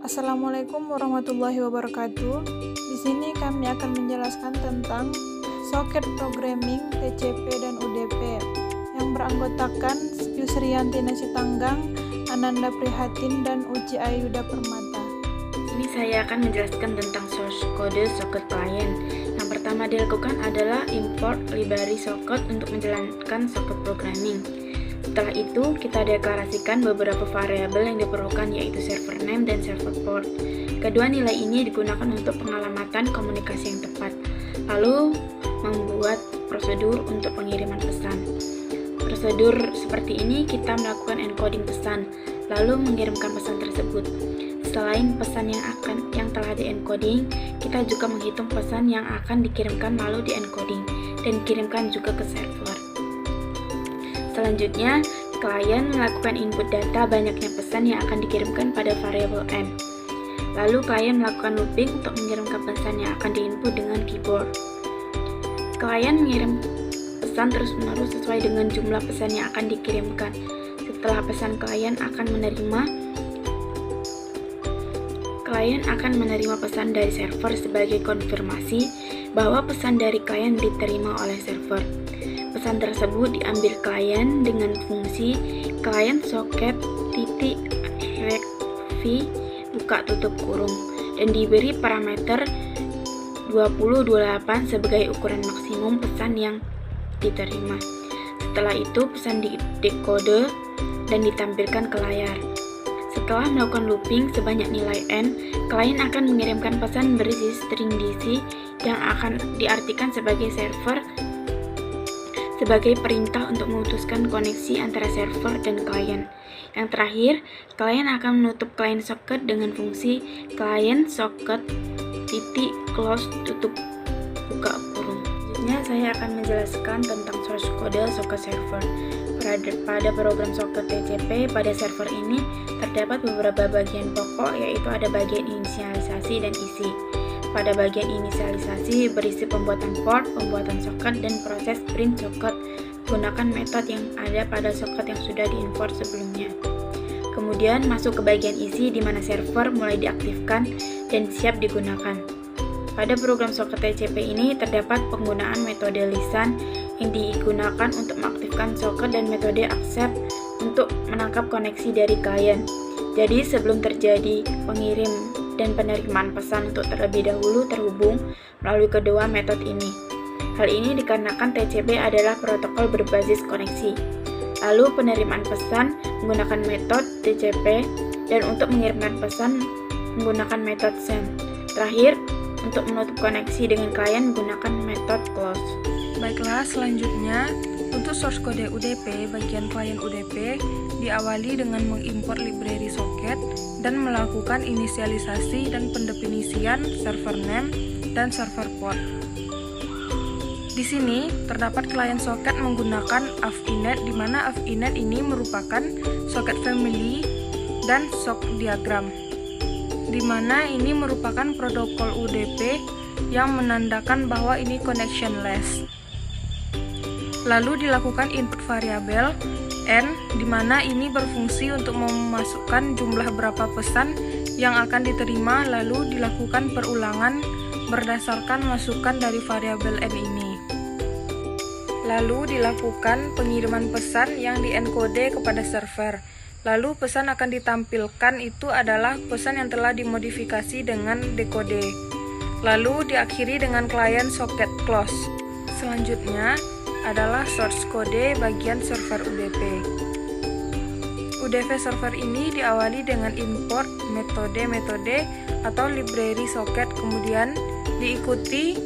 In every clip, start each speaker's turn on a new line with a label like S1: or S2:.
S1: Assalamualaikum warahmatullahi wabarakatuh. Di sini kami akan menjelaskan tentang soket programming TCP dan UDP yang beranggotakan Yusriyanti Nasitanggang, Ananda Prihatin, dan Uci Ayuda Permata.
S2: Ini saya akan menjelaskan tentang source kode soket client. Yang pertama dilakukan adalah import library socket untuk menjalankan soket programming. Setelah itu, kita deklarasikan beberapa variabel yang diperlukan, yaitu server name dan server port. Kedua nilai ini digunakan untuk pengalamatan komunikasi yang tepat. Lalu, membuat prosedur untuk pengiriman pesan. Prosedur seperti ini, kita melakukan encoding pesan, lalu mengirimkan pesan tersebut. Selain pesan yang telah di-encoding, kita juga menghitung pesan yang akan dikirimkan lalu di-encoding dan dikirimkan juga ke server. Selanjutnya, klien melakukan input data banyaknya pesan yang akan dikirimkan pada variabel n. Lalu, klien melakukan looping untuk mengirimkan pesan yang akan diinput dengan keyboard. Klien mengirim pesan terus-menerus sesuai dengan jumlah pesan yang akan dikirimkan. Setelah pesan, klien akan menerima pesan dari server sebagai konfirmasi bahwa pesan dari klien diterima oleh server. Pesan tersebut diambil klien dengan fungsi client socket .rect buka tutup kurung dan diberi parameter 2028 sebagai ukuran maksimum pesan yang diterima. Setelah itu, pesan dikode dan ditampilkan ke layar. Setelah melakukan looping sebanyak nilai n, klien akan mengirimkan pesan berisi string DC yang akan diartikan sebagai perintah untuk memutuskan koneksi antara server dan klien. Yang terakhir, klien akan menutup client socket dengan fungsi client socket .close tutup buka kurung. Selanjutnya, saya akan menjelaskan tentang source kode socket server. Pada program soket TCP pada server ini terdapat beberapa bagian pokok, yaitu ada bagian inisialisasi dan isi. Pada bagian inisialisasi berisi pembuatan port, pembuatan soket, dan proses print soket gunakan metode yang ada pada soket yang sudah diimport sebelumnya. Kemudian masuk ke bagian isi di mana server mulai diaktifkan dan siap digunakan. Pada program soket TCP ini terdapat penggunaan metode lisan yang digunakan untuk mengaktifkan soket dan metode accept untuk menangkap koneksi dari klien. Jadi sebelum terjadi pengirim dan penerimaan pesan untuk terlebih dahulu terhubung melalui kedua metode ini. Hal ini dikarenakan TCP adalah protokol berbasis koneksi. Lalu penerimaan pesan menggunakan metode TCP dan untuk mengirimkan pesan menggunakan metode send. Terakhir, untuk menutup koneksi dengan klien menggunakan metode close.
S1: Baiklah, selanjutnya untuk source kode UDP, bagian klien UDP diawali dengan mengimport library socket dan melakukan inisialisasi dan pendefinisian server name dan server port. Di sini terdapat klien socket menggunakan AVINET, di mana AVINET ini merupakan socket family dan sock diagram, di mana ini merupakan protokol UDP yang menandakan bahwa ini connectionless. Lalu dilakukan input variabel n, di mana ini berfungsi untuk memasukkan jumlah berapa pesan yang akan diterima, lalu dilakukan perulangan berdasarkan masukan dari variabel n ini. Lalu dilakukan pengiriman pesan yang dienkode kepada server. Lalu pesan akan ditampilkan itu adalah pesan yang telah dimodifikasi dengan dekode. Lalu diakhiri dengan client socket close. Selanjutnya adalah source kode bagian server UDP. UDP server ini diawali dengan import metode-metode atau library socket, kemudian diikuti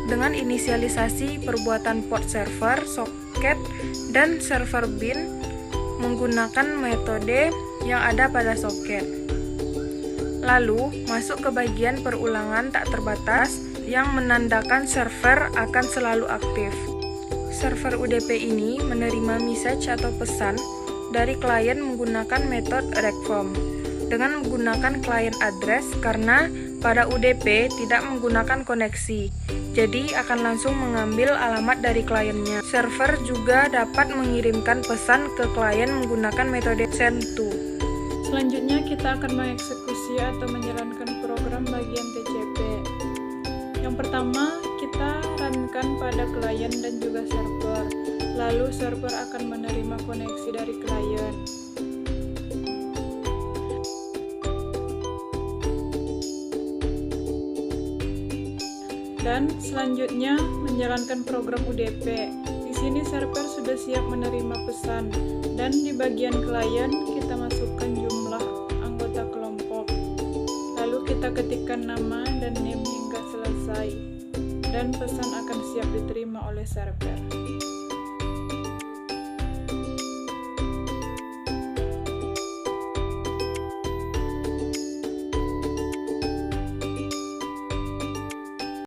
S1: dengan inisialisasi perbuatan port server, socket, dan server bin menggunakan metode yang ada pada socket. Lalu masuk ke bagian perulangan tak terbatas yang menandakan server akan selalu aktif. Server UDP ini menerima message atau pesan dari klien menggunakan metode recform dengan menggunakan client address karena pada UDP tidak menggunakan koneksi, jadi akan langsung mengambil alamat dari kliennya. Server juga dapat mengirimkan pesan ke klien menggunakan metode send to.
S3: Selanjutnya kita akan mengeksekusi atau menjalankan program bagian TCP. Yang pertama, kita runkan pada klien dan juga server. Lalu server akan menerima koneksi dari klien. Dan selanjutnya menjalankan program UDP. Di sini server sudah siap menerima pesan, dan di bagian klien kita masukkan jumlah anggota kelompok. Lalu kita ketikkan nama dan name hingga selesai, dan pesan akan siap diterima oleh server.